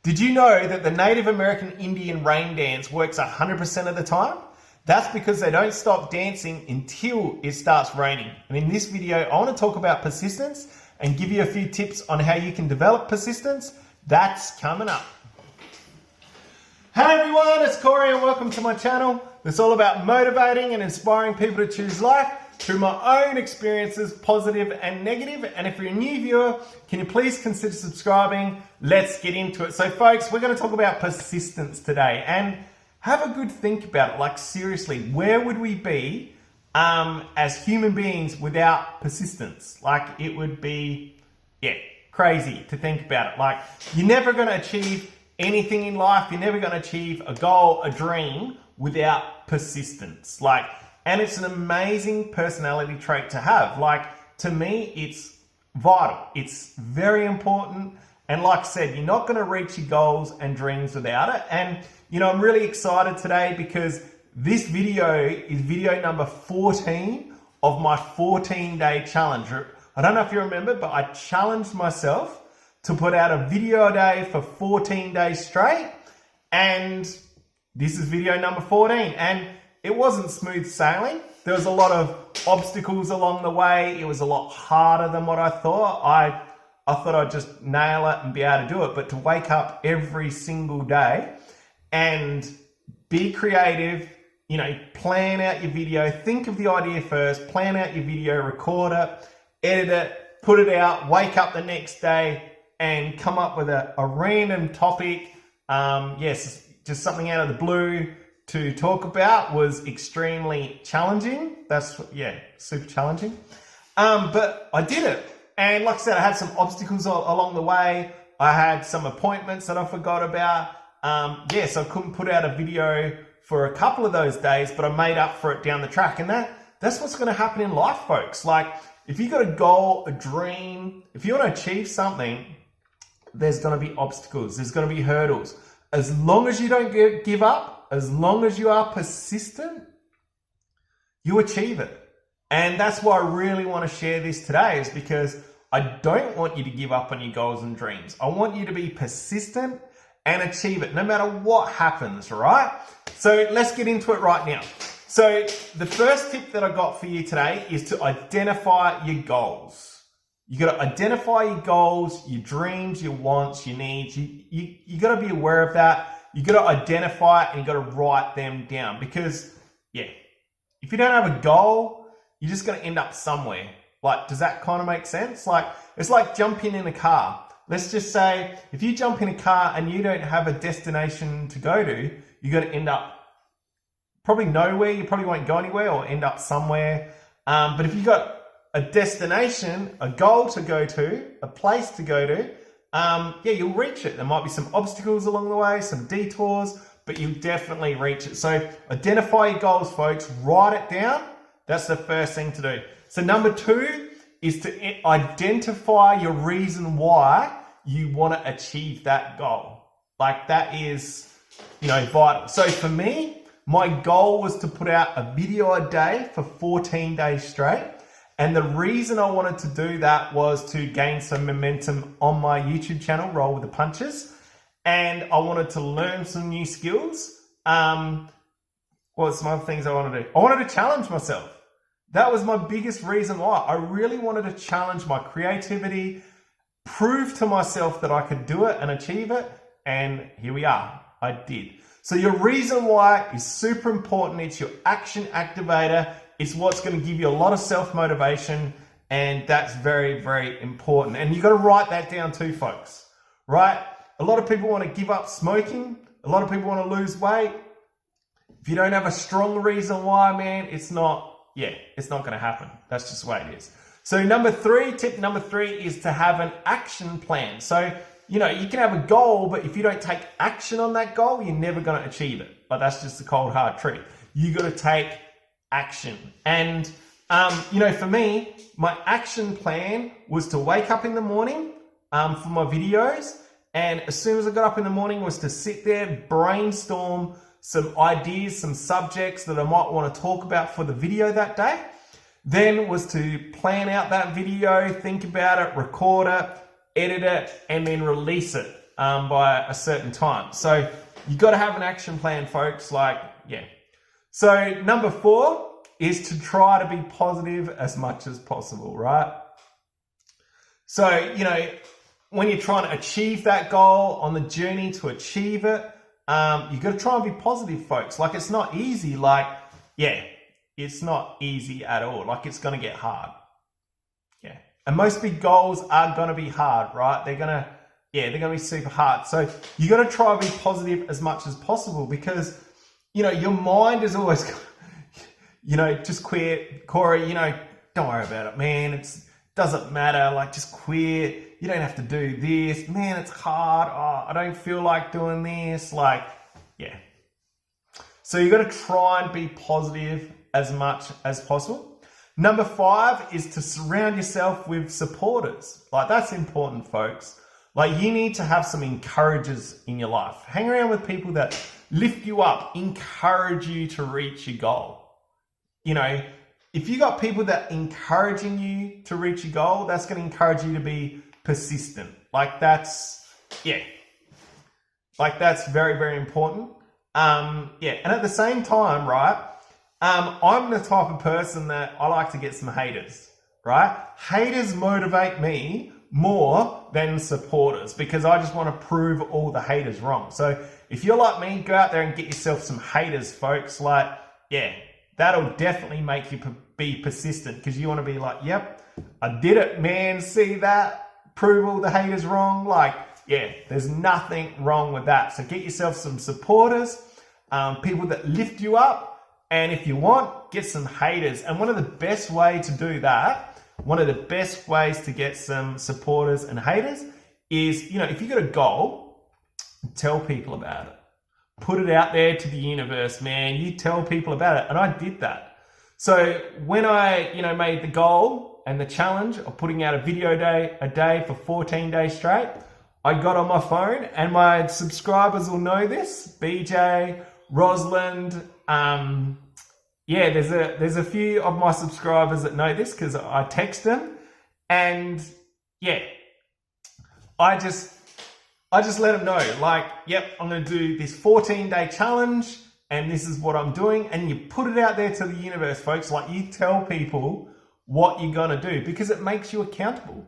Did you know that the Native American Indian rain dance works 100% of the time? That's because they don't stop dancing until it starts raining. And in this video, I want to talk about persistence and give you a few tips on how you can develop persistence. That's coming up. Hey everyone, it's Corey and welcome to my channel. It's all about motivating and inspiring people to choose life through my own experiences, positive and negative. And if you're a new viewer, can you please consider subscribing? Let's get into it. So folks, we're going to talk about persistence today and have a good think about it. Like seriously, where would we be as human beings without persistence? Like it would be, crazy to think about it. Like you're never going to achieve anything in life. You're never going to achieve a goal, a dream without persistence. And it's an amazing personality trait to have. To me, it's vital. It's very important. And like I said, you're not going to reach your goals and dreams without it. And, I'm really excited today because this video is video number 14 of my 14-day challenge. I don't know if you remember, but I challenged myself to put out a video a day for 14 days straight. And this is video number 14. And it wasn't smooth sailing. There was a lot of obstacles along the way. It was a lot harder than what I thought. I thought I'd just nail it and be able to do it. But to wake up every single day and be creative, plan out your video, think of the idea first, plan out your video, record it, edit it, put it out, wake up the next day and come up with a random topic. Just something out of the blue to talk about was extremely challenging. Super challenging. But I did it. And like I said, I had some obstacles along the way. I had some appointments that I forgot about. So I couldn't put out a video for a couple of those days, but I made up for it down the track. And that's what's going to happen in life, folks. If you got a goal, a dream, if you want to achieve something, there's going to be obstacles. There's going to be hurdles. As long as you don't give up, as long as you are persistent, you achieve it. And that's why I really want to share this today, is because I don't want you to give up on your goals and dreams. I want you to be persistent and achieve it no matter what happens, right? So let's get into it right now. So the first tip that I got for you today is to identify your goals. You got to identify your goals, your dreams, your wants, your needs. You got to be aware of that. You got to identify it and you got to write them down because, if you don't have a goal, you're just going to end up somewhere. Does that kind of make sense? It's like jumping in a car. Let's just say if you jump in a car and you don't have a destination to go to, you're going to end up probably nowhere. You probably won't go anywhere or end up somewhere. But if you've got a destination, a goal to go to, a place to go to, you'll reach it. There might be some obstacles along the way, some detours, but you'll definitely reach it. So identify your goals, folks. Write it down. That's the first thing to do. So number 2 is to identify your reason why you want to achieve that goal. That is, vital. So for me, my goal was to put out a video a day for 14 days straight. And the reason I wanted to do that was to gain some momentum on my YouTube channel, Roll with the Punches. And I wanted to learn some new skills. What were some other things I wanted to do? I wanted to challenge myself. That was my biggest reason why. I really wanted to challenge my creativity, prove to myself that I could do it and achieve it. And here we are. I did. So your reason why is super important. It's your action activator. It's what's going to give you a lot of self-motivation. And that's very, very important. And you've got to write that down too, folks. Right? A lot of people want to give up smoking. A lot of people want to lose weight. If you don't have a strong reason why, man, it's not going to happen. That's just the way it is. So tip number three is to have an action plan. So, you can have a goal, but if you don't take action on that goal, you're never going to achieve it. But that's just the cold, hard truth. You got to take action. And, for me, my action plan was to wake up in the morning for my videos. And as soon as I got up in the morning was to sit there, brainstorm some ideas, some subjects that I might want to talk about for the video that day. Then was to plan out that video, think about it, record it, edit it, and then release it. by a certain time. So you got to have an action plan, folks. Like, yeah. So number 4 is to try to be positive as much as possible, right? So, you know, when you're trying to achieve that goal, on the journey to achieve it, you got to try and be positive, folks. Like, it's not easy. Like, yeah, it's not easy at all. Like, it's going to get hard. Yeah. And most big goals are going to be hard, right? They're going to be super hard. So you got to try and be positive as much as possible because, you know, your mind is always, you know, just quit, Corey, you know, don't worry about it, man. It doesn't matter. Like, just quit. You don't have to do this. Man, it's hard. Oh, I don't feel like doing this. Like, yeah. So you got to try and be positive as much as possible. Number 5 is to surround yourself with supporters. Like, that's important, folks. Like, you need to have some encouragers in your life. Hang around with people that lift you up, encourage you to reach your goal. You know, if you got people that are encouraging you to reach your goal, that's going to encourage you to be persistent. Like, that's, yeah. Like, that's very, very important. Yeah. And at the same time, right, I'm the type of person that I like to get some haters, right? Haters motivate me more than supporters because I just want to prove all the haters wrong. So if you're like me, go out there and get yourself some haters, folks. Like, yeah, that'll definitely make you be persistent because you want to be like, yep, I did it, man. See that? Prove all the haters wrong. Like, yeah, there's nothing wrong with that. So get yourself some supporters, people that lift you up. And if you want, get some haters. And one of the best ways to do that, one of the best ways to get some supporters and haters is, you know, if you got a goal, tell people about it. Put it out there to the universe, man. You tell people about it. And I did that. So when I, you know, made the goal and the challenge of putting out a video a day for 14 days straight, I got on my phone, and my subscribers will know this. BJ, Rosalind, yeah, there's a few of my subscribers that know this because I text them, and yeah, I just let them know, like, yep, I'm going to do this 14-day challenge and this is what I'm doing. And you put it out there to the universe, folks. Like, you tell people what you're going to do because it makes you accountable.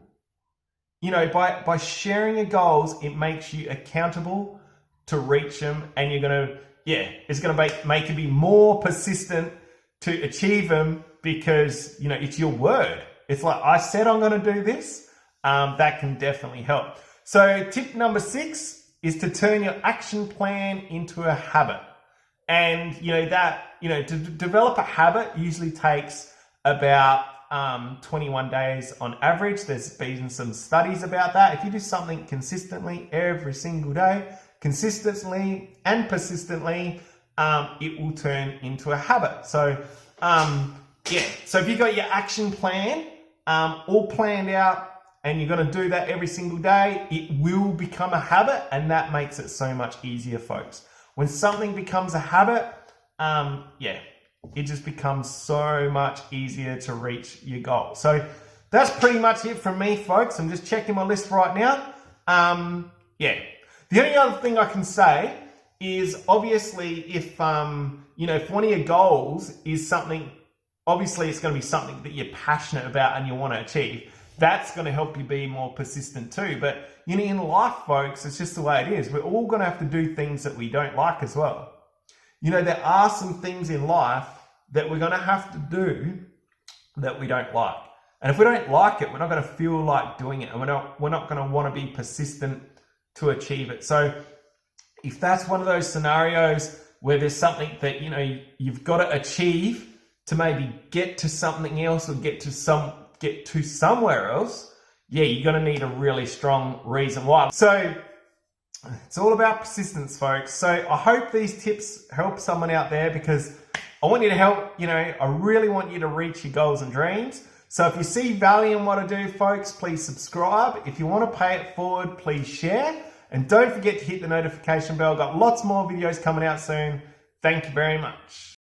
You know, by sharing your goals, it makes you accountable to reach them, and you're going to, yeah, it's going to make you be more persistent to achieve them because, you know, it's your word. It's like, I said I'm going to do this. That can definitely help. So tip number 6 is to turn your action plan into a habit. And, you know, that, you know, to develop a habit usually takes about 21 days on average. There's been some studies about that. If you do something consistently every single day, consistently and persistently, it will turn into a habit. So, yeah. So if you got your action plan all planned out and you're going to do that every single day, it will become a habit, and that makes it so much easier, folks. When something becomes a habit, yeah, it just becomes so much easier to reach your goal. So that's pretty much it from me, folks. I'm just checking my list right now. Yeah. The only other thing I can say is, obviously, if you know, if one of your goals is something, obviously it's going to be something that you're passionate about and you want to achieve. That's going to help you be more persistent too. But, you know, in life, folks, it's just the way it is. We're all going to have to do things that we don't like as well. You know, there are some things in life that we're going to have to do that we don't like. And if we don't like it, we're not going to feel like doing it, and we're not going to want to be persistent to achieve it. So if that's one of those scenarios where there's something that, you know, you've got to achieve to maybe get to something else or get to somewhere else, yeah, you're going to need a really strong reason why. So it's all about persistence, folks. So I hope these tips help someone out there, because I want you to help, you know, I really want you to reach your goals and dreams. So if you see value in what I do, folks, please subscribe. If you want to pay it forward, please share. And don't forget to hit the notification bell. I've got lots more videos coming out soon. Thank you very much.